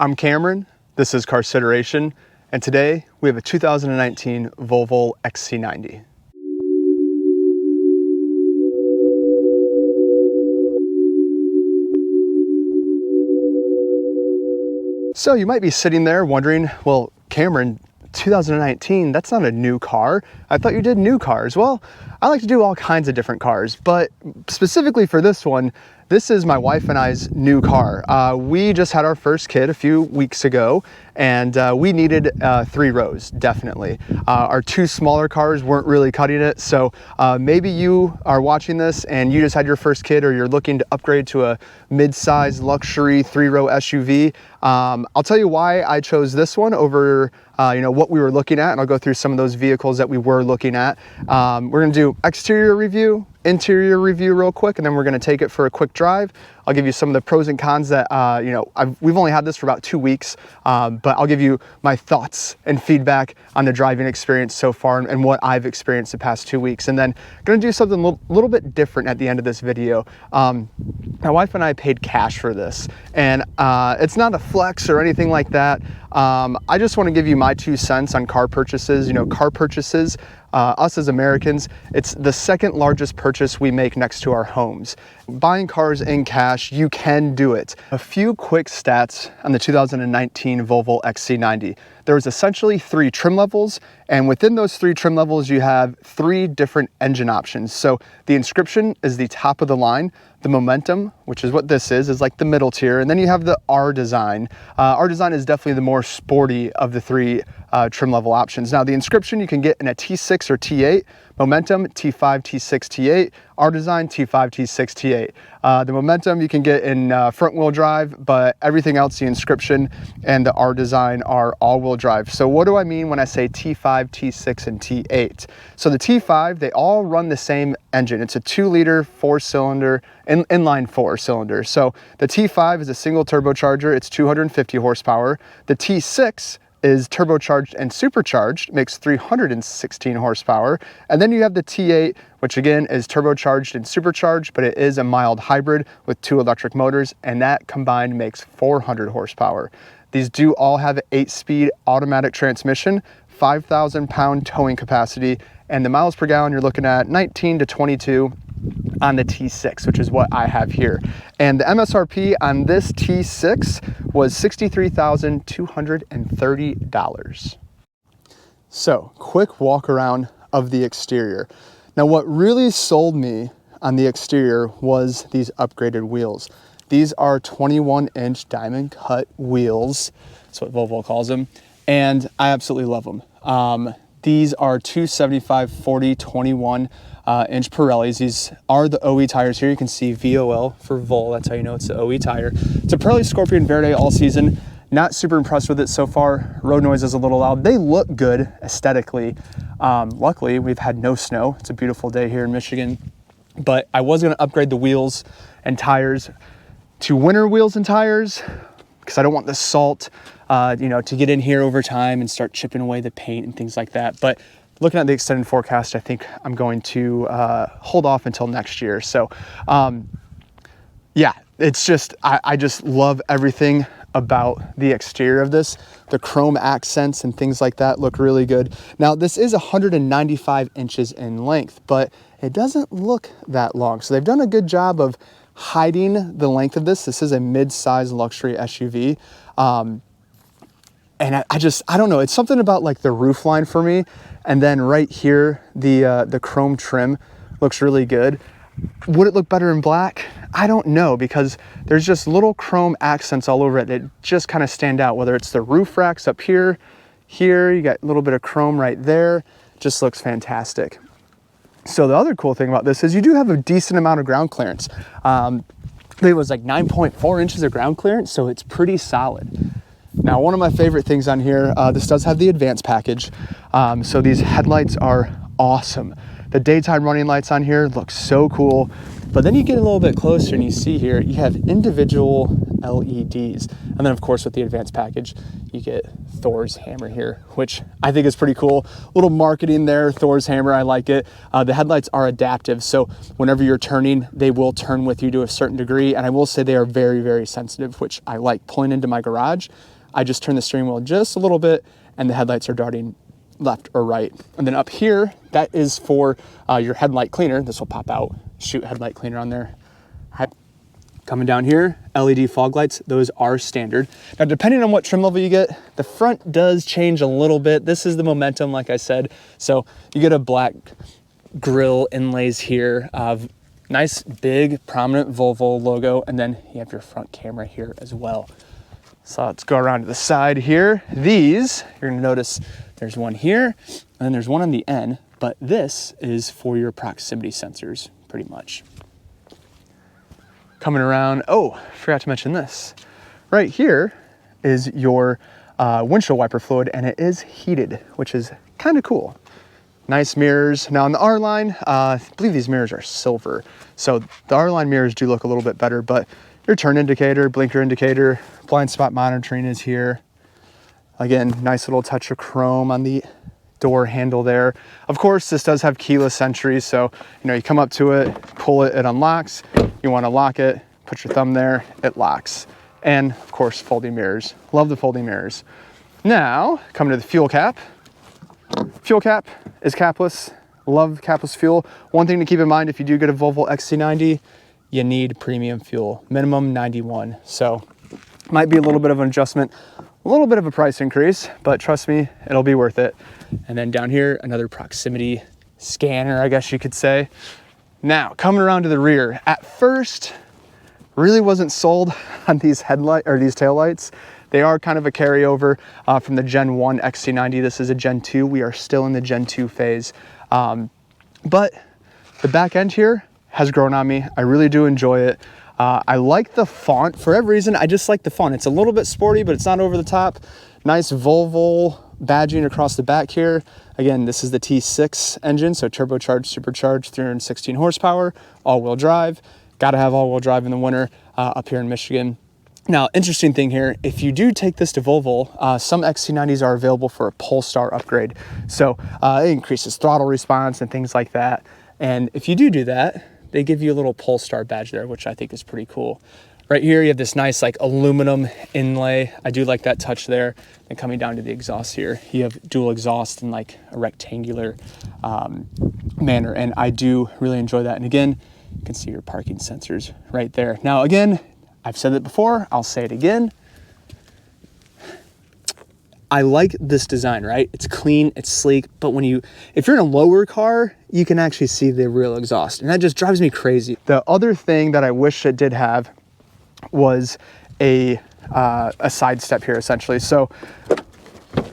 I'm Cameron, this is Carsideration, and today we have a 2019 Volvo XC90. So you might be sitting there wondering, well, Cameron, 2019, that's not a new car. I thought you did new cars. Well, I like to do all kinds of different cars, but specifically for this one, this is my wife and I's new car. We just had our first kid a few weeks ago, and we needed 3 rows, definitely. Our 2 smaller cars weren't really cutting it, so maybe you are watching this and you just had your first kid, or you're looking to upgrade to a mid-size luxury 3-row SUV. I'll tell you why I chose this one over what we were looking at, and I'll go through some of those vehicles that we were looking at. We're gonna do exterior review, interior review real quick, and then we're gonna take it for a quick drive. I'll give you some of the pros and cons that, we've only had this for about 2 weeks, but I'll give you my thoughts and feedback on the driving experience so far and what I've experienced the past 2 weeks. And then gonna do something a little bit different at the end of this video. My wife and I paid cash for this, and it's not a flex or anything like that. I just wanna give you my 2 cents on car purchases. Car purchases, us as Americans, it's the second largest purchase we make next to our homes. Buying cars in cash, you can do it. A few quick stats on the 2019 Volvo XC90. There was essentially 3 trim levels, and within those 3 trim levels, you have 3 different engine options. So the Inscription is the top of the line. The Momentum, which is what this is like the middle tier, and then you have the R Design. R Design is definitely the more sporty of the 3 trim level options. Now the Inscription you can get in a T6 or T8, Momentum T5, T6, T8, R Design T5, T6, T8. The Momentum you can get in front wheel drive, but everything else, the Inscription and the R Design, are all wheel drive. So what do I mean when I say T5, T6, and T8? So the T5, they all run the same engine. It's a 2-liter 4-cylinder, inline 4-cylinder. So the T5 is a single turbocharger. It's 250 horsepower. The T6 is turbocharged and supercharged, makes 316 horsepower. And then you have the T8, which again is turbocharged and supercharged, but it is a mild hybrid with 2 electric motors, and that combined makes 400 horsepower. These do all have an 8-speed automatic transmission, 5,000-pound towing capacity, and the miles per gallon you're looking at 19 to 22 on the T6, which is what I have here. And the MSRP on this T6 was $63,230. So, quick walk around of the exterior. Now, what really sold me on the exterior was these upgraded wheels. These are 21-inch diamond cut wheels. That's what Volvo calls them. And I absolutely love them. These are 275/40/21 inch Pirellis. These are the OE tires here. You can see VOL for Vol. That's how you know it's the OE tire. It's a Pirelli Scorpion Verde all season. Not super impressed with it so far. Road noise is a little loud. They look good aesthetically. Luckily, we've had no snow. It's a beautiful day here in Michigan. But I was going to upgrade the wheels and tires to winter wheels and tires because I don't want the salt to get in here over time and start chipping away the paint and things like that. But looking at the extended forecast, I think I'm going to hold off until next year. So yeah, it's just, I just love everything about the exterior of this. The chrome accents and things like that look really good. Now this is 195 inches in length, but it doesn't look that long. So they've done a good job of hiding the length of this. This is a mid-size luxury SUV. And I don't know, it's something about like the roof line for me. And then right here, the chrome trim looks really good. Would it look better in black? I don't know, because there's just little chrome accents all over it that just kind of stand out, whether it's the roof racks up here, you got a little bit of chrome right there. Just looks fantastic. So the other cool thing about this is you do have a decent amount of ground clearance. It was like 9.4 inches of ground clearance, so it's pretty solid. Now, one of my favorite things on here, this does have the advanced package. So these headlights are awesome. The daytime running lights on here look so cool. But then you get a little bit closer and you see here, you have individual LEDs. And then of course with the advanced package, you get Thor's hammer here, which I think is pretty cool. A little marketing there, Thor's hammer, I like it. The headlights are adaptive, so whenever you're turning, they will turn with you to a certain degree. And I will say they are very, very sensitive, which I like. Pulling into my garage, I just turn the steering wheel just a little bit and the headlights are darting left or right. And then up here, that is for your headlight cleaner. This will pop out, shoot headlight cleaner on there. Coming down here, LED fog lights, those are standard. Now, depending on what trim level you get, the front does change a little bit. This is the Momentum, like I said. So you get a black grille inlays here of nice, big, prominent Volvo logo, and then you have your front camera here as well. So let's go around to the side here. These, you're gonna notice there's one here, and then there's one on the end, but this is for your proximity sensors, pretty much. Coming around, oh, forgot to mention this. Right here is your windshield wiper fluid, and it is heated, which is kind of cool. Nice mirrors. Now on the R-Line, I believe these mirrors are silver. So the R-Line mirrors do look a little bit better, but your turn indicator, blinker indicator, blind spot monitoring is here. Again, nice little touch of chrome on the door handle there. Of course, this does have keyless entry, so you come up to it, pull it, it unlocks. You want to lock it, put your thumb there, it locks. And of course, folding mirrors. Love the folding mirrors. Now, coming to the fuel cap. Fuel cap is capless. Love capless fuel. One thing to keep in mind, if you do get a Volvo XC90, you need premium fuel, minimum 91. So might be a little bit of an adjustment, a little bit of a price increase, but trust me, it'll be worth it. And then down here, another proximity scanner, I guess you could say. Now, coming around to the rear, at first, really wasn't sold on these these taillights. They are kind of a carryover from the Gen 1 XC90. This is a Gen 2. We are still in the Gen 2 phase. But the back end here has grown on me. I really do enjoy it. I like the font. For every reason, I just like the font. It's a little bit sporty, but it's not over the top. Nice Volvo badging across the back here. Again, this is the T6 engine, so turbocharged, supercharged, 316 horsepower, all-wheel drive. Got to have all-wheel drive in the winter up here in Michigan. Now, interesting thing here, if you do take this to Volvo, some XC90s are available for a Polestar upgrade. So it increases throttle response and things like that. And if you do that, they give you a little Polestar badge there, which I think is pretty cool. Right here, you have this nice like aluminum inlay. I do like that touch there. And coming down to the exhaust here, you have dual exhaust in like a rectangular manner. And I do really enjoy that. And again, you can see your parking sensors right there. Now, again, I've said it before, I'll say it again. I like this design, right? It's clean, it's sleek, but if you're in a lower car, you can actually see the real exhaust, and that just drives me crazy. The other thing that I wish it did have was a side step here, essentially. So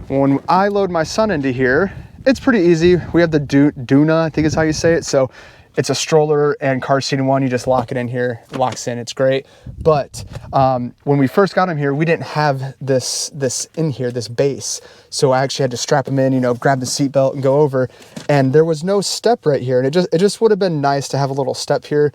when I load my son into here, it's pretty easy. We have the Duna, I think is how you say it. So it's a stroller and car seat in one. You just lock it in here, it locks in, it's great. But when we first got him here, we didn't have this in here, this base. So I actually had to strap him in, grab the seat belt and go over. And there was no step right here. And it just would have been nice to have a little step here.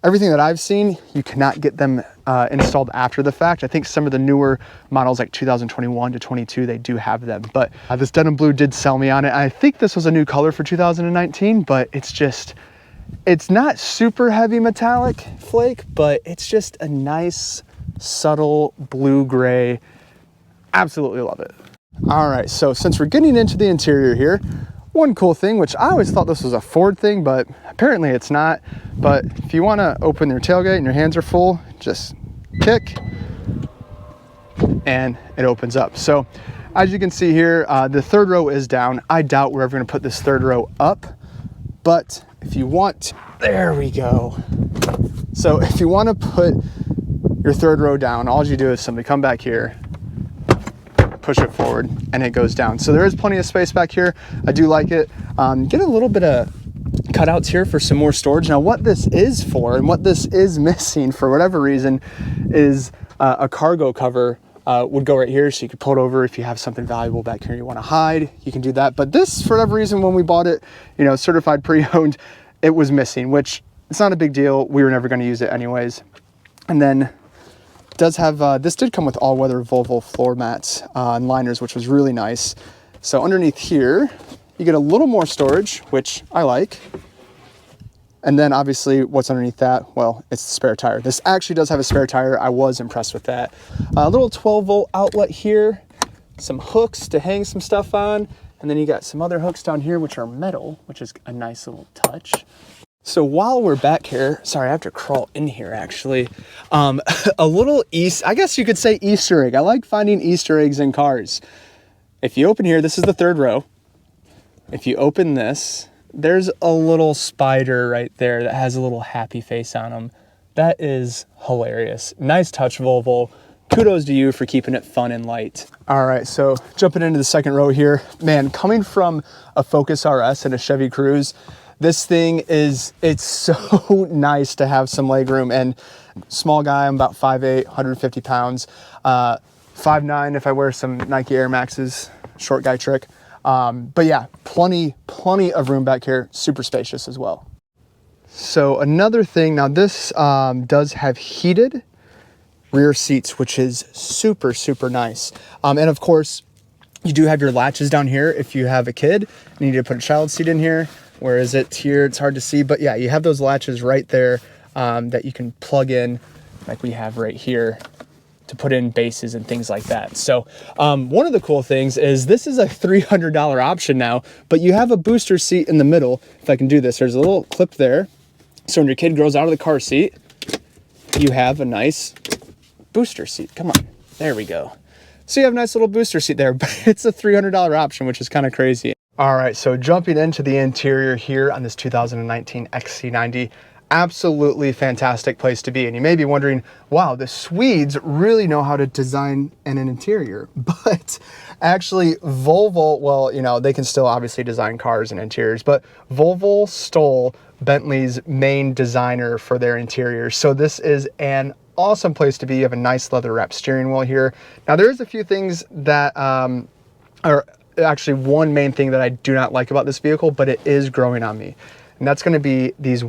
Everything that I've seen, you cannot get them installed after the fact. I think some of the newer models like 2021 to 22, they do have them. But this denim blue did sell me on it. I think this was a new color for 2019, but it's not super heavy metallic flake, but it's just a nice, subtle blue-gray. Absolutely love it. All right, so since we're getting into the interior here, one cool thing, which I always thought this was a Ford thing, but apparently it's not. But if you want to open your tailgate and your hands are full, just kick, and it opens up. So as you can see here, the third row is down. I doubt we're ever going to put this third row up. But if you want, there we go. So if you want to put your third row down, all you do is simply come back here, push it forward, and it goes down. So there is plenty of space back here. I do like it. Get a little bit of cutouts here for some more storage. Now what this is for, and what this is missing for whatever reason, is a cargo cover. Would go right here, so you could pull it over if you have something valuable back here you want to hide, you can do that. But this, for whatever reason, when we bought it, certified pre-owned, it was missing, which it's not a big deal. We were never going to use it anyways. And then does have, this did come with all-weather Volvo floor mats and liners, which was really nice. So underneath here, you get a little more storage, which I like. And then obviously what's underneath that? Well, it's the spare tire. This actually does have a spare tire. I was impressed with that. A little 12-volt outlet here, some hooks to hang some stuff on. And then you got some other hooks down here, which are metal, which is a nice little touch. So while we're back here, sorry, I have to crawl in here actually. A little I guess you could say Easter egg. I like finding Easter eggs in cars. If you open here, this is the third row. If you open this, there's a little spider right there that has a little happy face on him. That is hilarious. Nice touch, Volvo. Kudos to you for keeping it fun and light. All right, so jumping into the second row here. Man, coming from a Focus RS and a Chevy Cruze, this thing it's so nice to have some leg room. And small guy, I'm about 5'8", 150 pounds, 5'9" if I wear some Nike Air Maxes, short guy trick. But yeah, plenty of room back here, super spacious as well. So another thing, now this does have heated rear seats, which is super nice. And of course, you do have your latches down here if you have a kid and you need to put a child seat in here. Where is it here? It's hard to see, but yeah, you have those latches right there that you can plug in like we have right here to put in bases and things like that. So one of the cool things is this is a $300 option now, but you have a booster seat in the middle. If I can do this, there's a little clip there. So when your kid grows out of the car seat, you have a nice booster seat. Come on, there we go. So you have a nice little booster seat there, but it's a $300 option, which is kind of crazy. All right, so jumping into the interior here on this 2019 XC90, absolutely fantastic place to be. And you may be wondering, wow, the Swedes really know how to design an interior. But actually Volvo, well, you know, they can still obviously design cars and interiors, but Volvo stole Bentley's main designer for their interiors. So this is an awesome place to be. You have a nice leather wrapped steering wheel here. Now there's a few things that are actually one main thing that I do not like about this vehicle, but it is growing on me. And that's gonna be these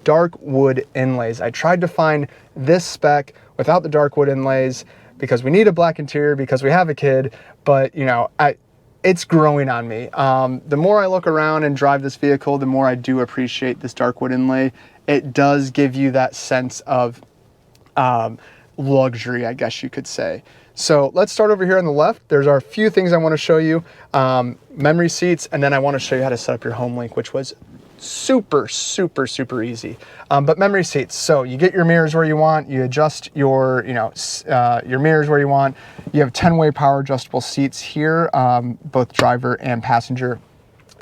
dark wood inlays. I tried to find this spec without the dark wood inlays because we need a black interior because we have a kid, but you know, it's growing on me. The more I look around and drive this vehicle, the more I do appreciate this dark wood inlay. It does give you that sense of luxury, I guess you could say. So let's start over here on the left. There's our few things I want to show you. Memory seats, and then I want to show you how to set up your Homelink, which was super easy. But memory seats, so you get your mirrors where you want, you adjust your, your mirrors where you want. You have 10-way power adjustable seats here, both driver and passenger.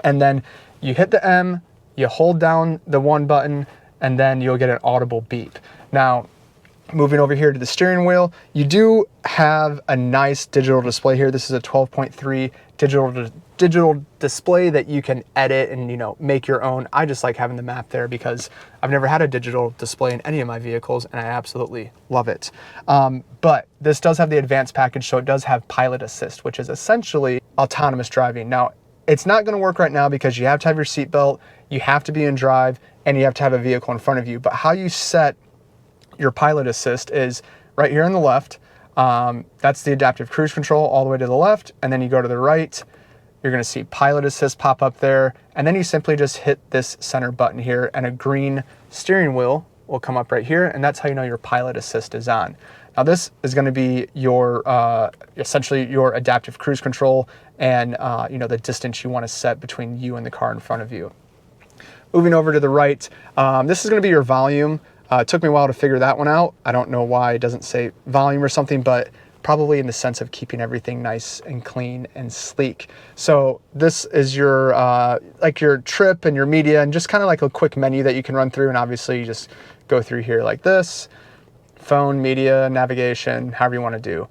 And then you hit the M, you hold down the 1 button, and then you'll get an audible beep. Now, moving over here to the steering wheel, you do have a nice digital display here. This is a 12.3 digital display that you can edit and, you know, make your own. I just like having the map there because I've never had a digital display in any of my vehicles and I absolutely love it. But this does have the advanced package, so it does have pilot assist, which is essentially autonomous driving. Now, it's not going to work right now because you have to have your seatbelt, you have to be in drive, and you have to have a vehicle in front of you. But how you set your pilot assist is right here on the left. That's the adaptive cruise control all the way to the left, and then you go to the right, you're going to see pilot assist pop up there, and then you simply just hit this center button here and a green steering wheel will come up right here, and that's how you know your pilot assist is on. Now this is going to be your essentially your adaptive cruise control and the distance you want to set between you and the car in front of you. Moving over to the right, this is going to be your volume. It took me a while to figure that one out. I don't know why it doesn't say volume or something, but probably in the sense of keeping everything nice and clean and sleek. So this is your like your trip and your media and just kind of like a quick menu that you can run through. And obviously you just go through here like this, phone, media, navigation, however you want to do.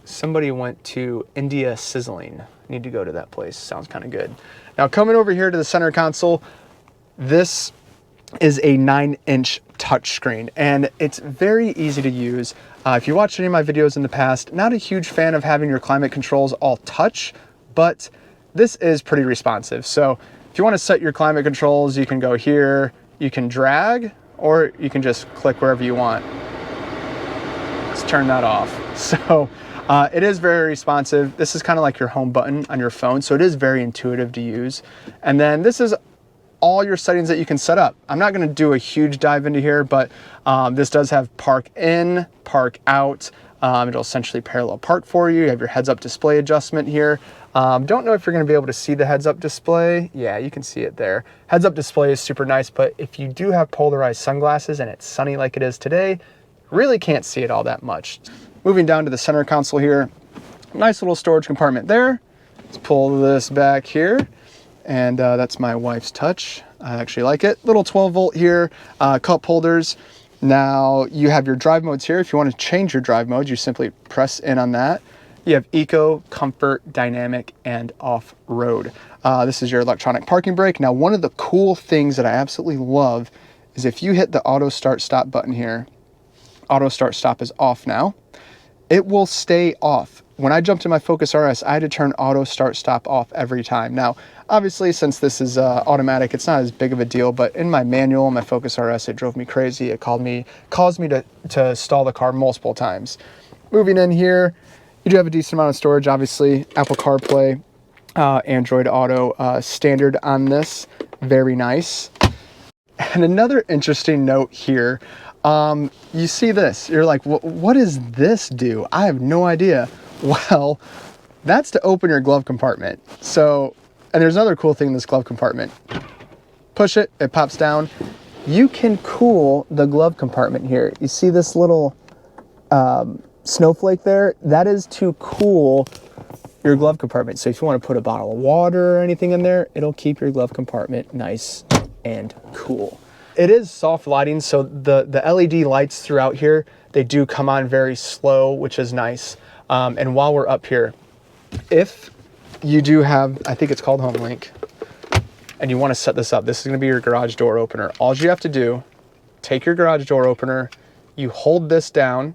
Somebody went to India Sizzling. Need to go to that place. Sounds kind of good. Now coming over here to the center console, this is a 9-inch touchscreen and it's very easy to use. If you watched any of my videos in the past, not a huge fan of having your climate controls all touch, but this is pretty responsive. So if you want to set your climate controls, you can go here, You can drag, or you can just click wherever you want. Let's turn that off. So it is very responsive. This is kind of like your home button on your phone, so it is very intuitive to use. And then this is all your settings that you can set up. I'm not going to do a huge dive into here, but this does have park in, park out. It'll essentially parallel park for you. You have your heads-up display adjustment here. Don't know if you're going to be able to see the heads-up display. Yeah, you can see it there. Heads-up display is super nice, but if you do have polarized sunglasses and it's sunny like it is today, really can't see it all that much. Moving down to the center console here, nice little storage compartment there. Let's pull this back here. And that's my wife's touch. I actually like it. Little 12 volt here, cup holders. Now you have your drive modes here. If you want to change your drive modes, you simply press in on that. You have eco, comfort, dynamic, and off-road. This is your electronic parking brake. Now, one of the cool things that I absolutely love is if you hit the auto start stop button here, auto start stop is off now. It will stay off. When I jumped in my Focus RS, I had to turn auto start stop off every time. Now, obviously, since this is automatic, it's not as big of a deal, but in my manual, my Focus RS, it drove me crazy. It caused me to stall the car multiple times. Moving in here, you do have a decent amount of storage, obviously. Apple CarPlay, Android Auto, standard on this. Very nice. And another interesting note here, you see this, you're like, what does this do? I have no idea. Well, that's to open your glove compartment. So, and there's another cool thing in this glove compartment. Push it, it pops down. You can cool the glove compartment here. You see this little snowflake there? That is to cool your glove compartment. So if you want to put a bottle of water or anything in there, it'll keep your glove compartment nice and cool. It is soft lighting, so the LED lights throughout here, they do come on very slow, which is nice. And while we're up here, if you do have, I think it's called Homelink, and you want to set this up, this is going to be your garage door opener. All you have to do, take your garage door opener, you hold this down,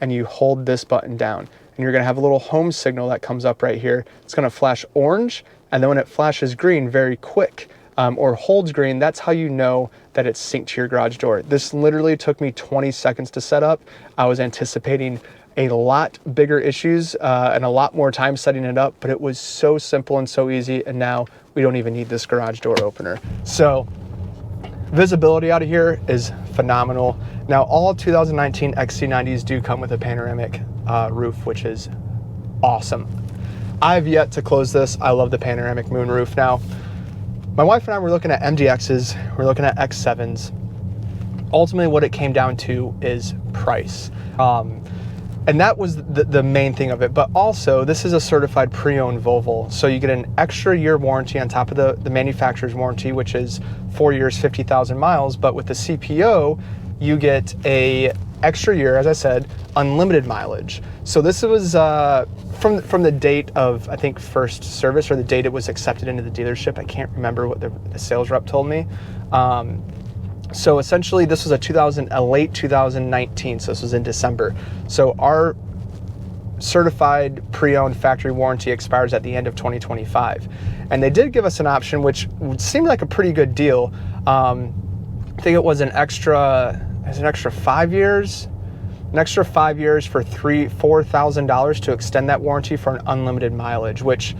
and you hold this button down. And you're going to have a little home signal that comes up right here. It's going to flash orange, and then when it flashes green very quick, or holds green, that's how you know that it's synced to your garage door. This literally took me 20 seconds to set up. I was anticipating a lot bigger issues and a lot more time setting it up, but it was so simple and so easy, and now we don't even need this garage door opener. So visibility out of here is phenomenal. Now all 2019 XC90s do come with a panoramic roof, which is awesome. I've yet to close this. I love the panoramic moonroof. Now, my wife and I were looking at MDXs, we're looking at X7s. Ultimately, what it came down to is price. And that was the main thing of it. But also, this is a certified pre-owned Volvo. So you get an extra year warranty on top of the manufacturer's warranty, which is 4 years, 50,000 miles. But with the CPO, you get a extra year, as I said, unlimited mileage. So this was from the date of, I think, first service, or the date it was accepted into the dealership. I can't remember what the sales rep told me. So essentially this was a late 2019, so this was in December. So our certified pre-owned factory warranty expires at the end of 2025. And they did give us an option, which seemed like a pretty good deal. I think it was an extra 5 years, an extra 5 years for $4,000 to extend that warranty for an unlimited mileage, which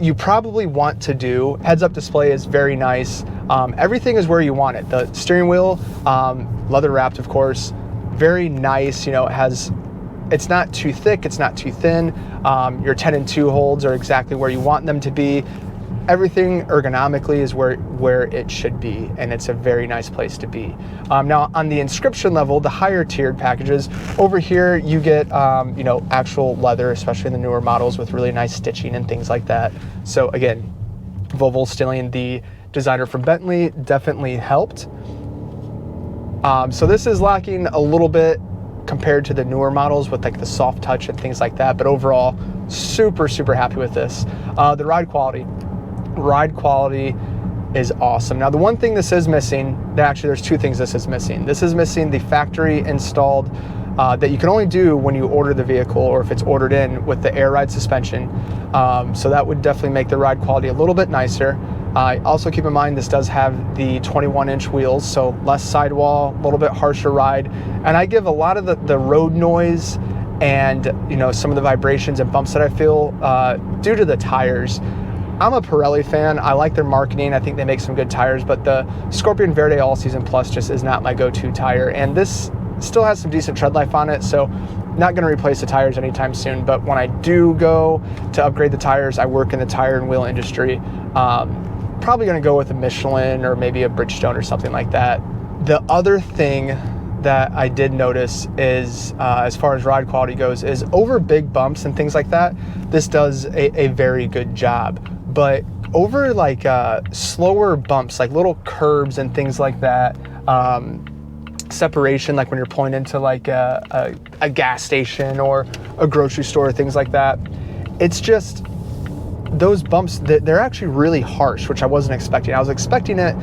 you probably want to do. Heads-up display is very nice. Everything is where you want it. The steering wheel, leather wrapped, of course, very nice. You know, it's not too thick, it's not too thin. Your 10 and 2 holds are exactly where you want them to be. Everything ergonomically is where it should be, and it's a very nice place to be. Now, on the inscription level, the higher tiered packages, over here you get you know, actual leather, especially in the newer models, with really nice stitching and things like that. So again, Volvo stealing the designer from Bentley definitely helped. So this is lacking a little bit compared to the newer models with like the soft touch and things like that, but overall, super happy with this. The ride quality is awesome. Now, the one thing this is missing, actually there's two things this is missing. This is missing the factory installed that you can only do when you order the vehicle, or if it's ordered in with the air ride suspension. So that would definitely make the ride quality a little bit nicer. Also keep in mind this does have the 21-inch wheels, so less sidewall, a little bit harsher ride, and I give a lot of the road noise and some of the vibrations and bumps that I feel due to the tires. I'm a Pirelli fan. I like their marketing. I think they make some good tires, but the Scorpion Verde All Season Plus just is not my go-to tire, and this still has some decent tread life on it, so not going to replace the tires anytime soon. But when I do go to upgrade the tires, I work in the tire and wheel industry. Probably going to go with a Michelin or maybe a Bridgestone or something like that. The other thing that I did notice is, as far as ride quality goes, is over big bumps and things like that, this does a very good job. But over like slower bumps, like little curbs and things like that, separation, like when you're pulling into like a gas station or a grocery store, things like that, it's just those bumps, they're actually really harsh, which I wasn't expecting. I was expecting it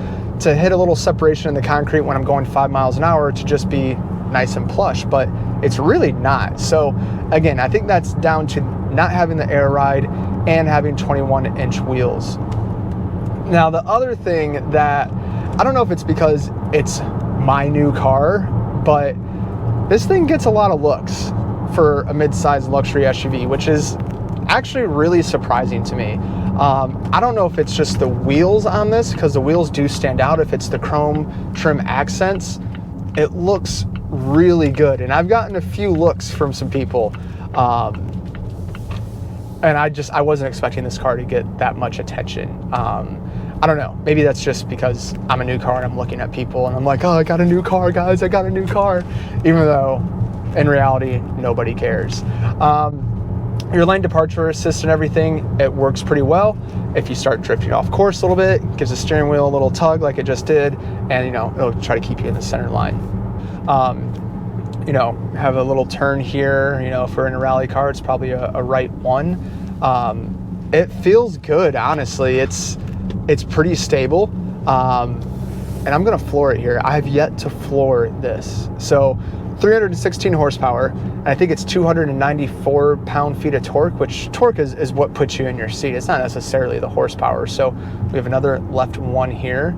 to hit a little separation in the concrete when I'm going 5 miles an hour to just be nice and plush, but it's really not. So again, I think that's down to not having the air ride and having 21-inch wheels. Now, the other thing that, I don't know if it's because it's my new car, but this thing gets a lot of looks for a mid-size luxury SUV, which is actually really surprising to me. I don't know if it's just the wheels on this, because the wheels do stand out. If it's the chrome trim accents, it looks really good. And I've gotten a few looks from some people. And I wasn't expecting this car to get that much attention. I don't know, maybe that's just because I'm a new car and I'm looking at people and I'm like, oh, I got a new car, guys, I got a new car. Even though in reality, nobody cares. Your lane departure assist and everything, it works pretty well. If you start drifting off course a little bit, gives the steering wheel a little tug like it just did, and it'll try to keep you in the center line. Have a little turn here, if we're in a rally car, it's probably a right one. It feels good, honestly. It's pretty stable. And I'm gonna floor it here. I have yet to floor this. So 316 horsepower, and I think it's 294 pound-feet of torque, which torque is what puts you in your seat. It's not necessarily the horsepower. So we have another left one here,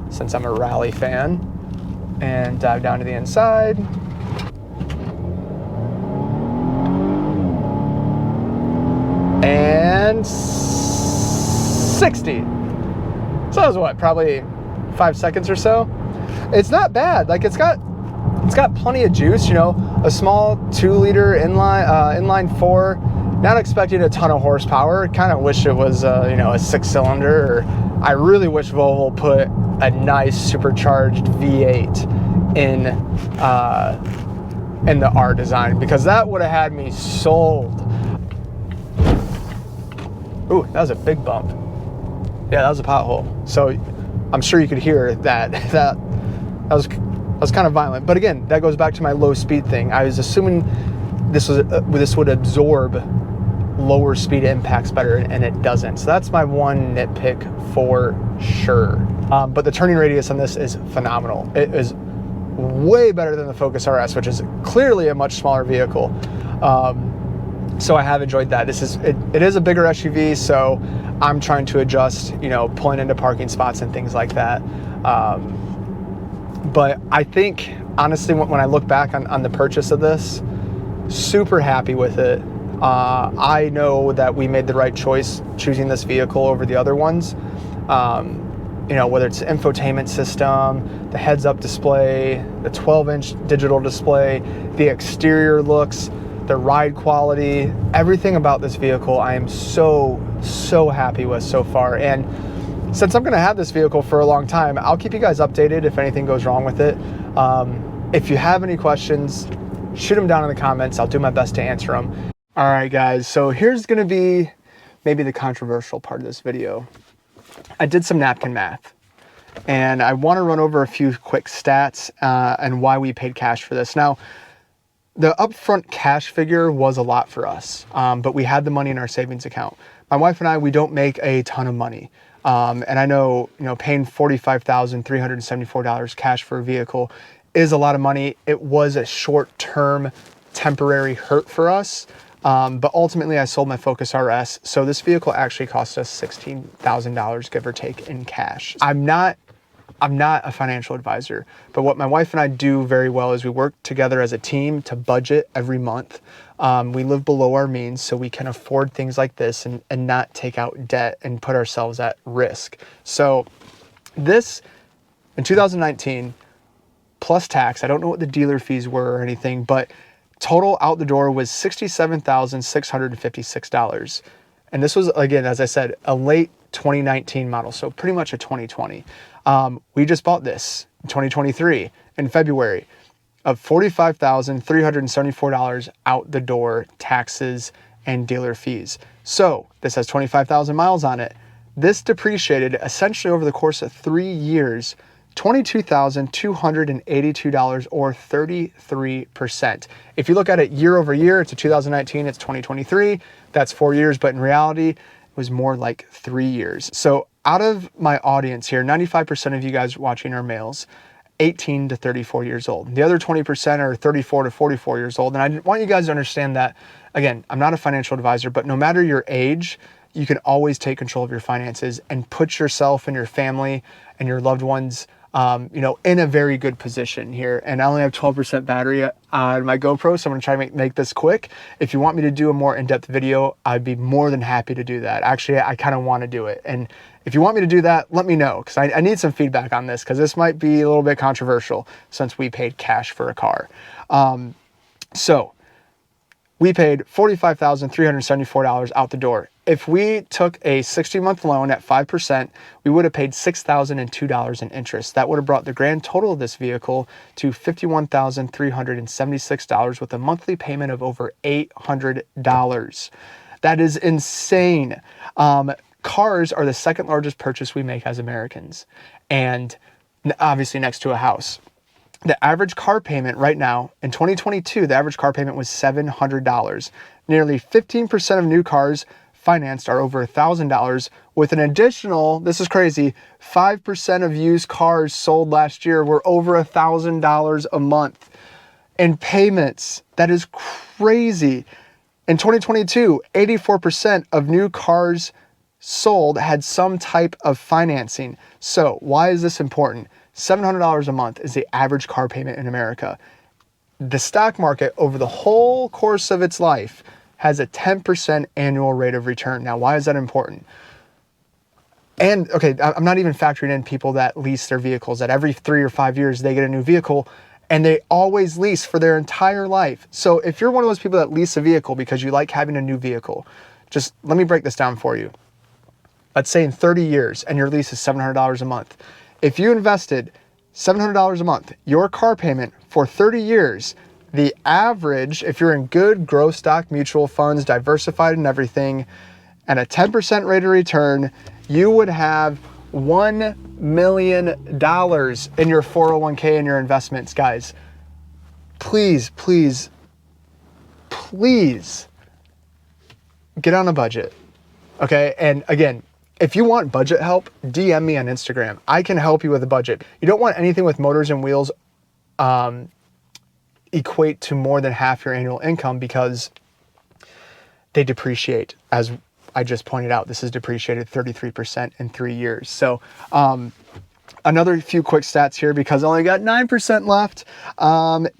since I'm a rally fan. And dive down to the inside. And 60. So that was what, probably 5 seconds or so. It's not bad. Like it's got plenty of juice, a small 2-liter inline 4. Not expecting a ton of horsepower. Kind of wish it was a 6-cylinder. Or I really wish Volvo put a nice supercharged V8 in the R design, because that would have had me sold. Ooh, that was a big bump. Yeah, that was a pothole. So I'm sure you could hear that was kind of violent. But again, that goes back to my low speed thing. I was assuming this would absorb lower speed impacts better, and it doesn't. So that's my one nitpick for sure. But the turning radius on this is phenomenal. It is way better than the Focus RS, which is clearly a much smaller vehicle. So I have enjoyed that. It is a bigger SUV, so I'm trying to adjust, pulling into parking spots and things like that. But I think, honestly, when I look back on the purchase of this, super happy with it. I know that we made the right choice choosing this vehicle over the other ones. Whether it's the infotainment system, the heads-up display, the 12-inch digital display, the exterior looks, the ride quality, everything about this vehicle I am so happy with so far. And since I'm going to have this vehicle for a long time, I'll keep you guys updated if anything goes wrong with it. If you have any questions, shoot them down in the comments. I'll do my best to answer them. All right, guys, so here's going to be maybe the controversial part of this video. I did some napkin math, and I want to run over a few quick stats and why we paid cash for this. Now, the upfront cash figure was a lot for us, but we had the money in our savings account. My wife and I, we don't make a ton of money. And I know, paying $45,374 cash for a vehicle is a lot of money. It was a short-term temporary hurt for us. But ultimately I sold my Focus RS. So this vehicle actually cost us $16,000, give or take, in cash. I'm not a financial advisor, but what my wife and I do very well is we work together as a team to budget every month. We live below our means, so we can afford things like this and not take out debt and put ourselves at risk. So this, in 2019, plus tax, I don't know what the dealer fees were or anything, but total out the door was $67,656. And this was, again, as I said, a late 2019 model, so pretty much a 2020. We just bought this in 2023 in February of $45,374 out the door, taxes and dealer fees. So this has 25,000 miles on it. This depreciated essentially over the course of 3 years, $22,282 or 33%. If you look at it year over year, it's a 2019, it's 2023, that's 4 years, but in reality, it was more like 3 years. So out of my audience here, 95% of you guys watching are males, 18 to 34 years old. The other 20% are 34 to 44 years old. And I want you guys to understand that, again, I'm not a financial advisor, but no matter your age, you can always take control of your finances and put yourself and your family and your loved ones in a very good position here. And I only have 12% battery on my GoPro, so I'm gonna try to make this quick. If you want me to do a more in-depth video, I'd be more than happy to do that. Actually, I kind of want to do it. And if you want me to do that, let me know, because I need some feedback on this, because this might be a little bit controversial since we paid cash for a car. So we paid $45,374 out the door. If we took a 60-month loan at 5%, we would have paid $6,002 in interest. That would have brought the grand total of this vehicle to $51,376 with a monthly payment of over $800. That is insane. Cars are the second largest purchase we make as Americans, and obviously next to a house. The average car payment right now, in 2022, the average car payment was $700. Nearly 15% of new cars financed are over $1,000, with an additional, this is crazy, 5% of used cars sold last year were over $1,000 a month in payments. That is crazy. In 2022, 84% of new cars sold had some type of financing. So why is this important? $700 a month is the average car payment in America. The stock market over the whole course of its life has a 10% annual rate of return. Now, why is that important? And okay, I'm not even factoring in people that lease their vehicles, that every 3 or 5 years they get a new vehicle and they always lease for their entire life. So if you're one of those people that lease a vehicle because you like having a new vehicle, just let me break this down for you. Let's say in 30 years and your lease is $700 a month. If you invested $700 a month, your car payment for 30 years, the average, if you're in good growth stock mutual funds, diversified and everything, and a 10% rate of return, you would have $1 million in your 401k and your investments. Guys, please, please, please get on a budget. Okay. And again, if you want budget help, DM me on Instagram. I can help you with a budget. You don't want anything with motors and wheels equate to more than half your annual income, because they depreciate. As I just pointed out, this is depreciated 33% in 3 years. So another few quick stats here, because I only got 9% left,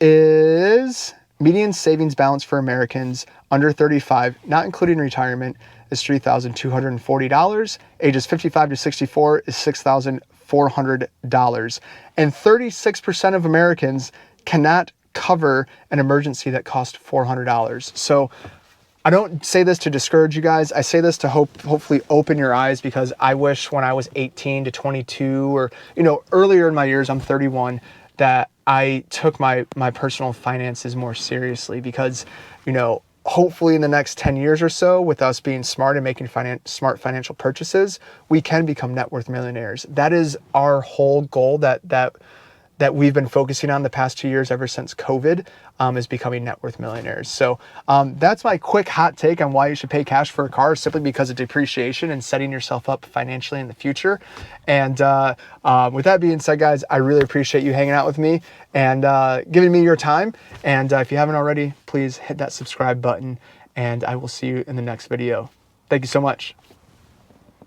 is median savings balance for Americans under 35, not including retirement, is $3,240. Ages 55 to 64 is $6,400. And 36% of Americans cannot cover an emergency that costs $400. So I don't say this to discourage you guys. I say this to hopefully open your eyes, because I wish when I was 18 to 22 or, earlier in my years, I'm 31, that I took my personal finances more seriously, because, hopefully in the next 10 years or so, with us being smart and making smart financial purchases, we can become net worth millionaires. That is our whole goal that we've been focusing on the past 2 years ever since COVID, is becoming net worth millionaires. So that's my quick hot take on why you should pay cash for a car, simply because of depreciation and setting yourself up financially in the future. And with that being said, guys, I really appreciate you hanging out with me and giving me your time. And if you haven't already, please hit that subscribe button and I will see you in the next video. Thank you so much.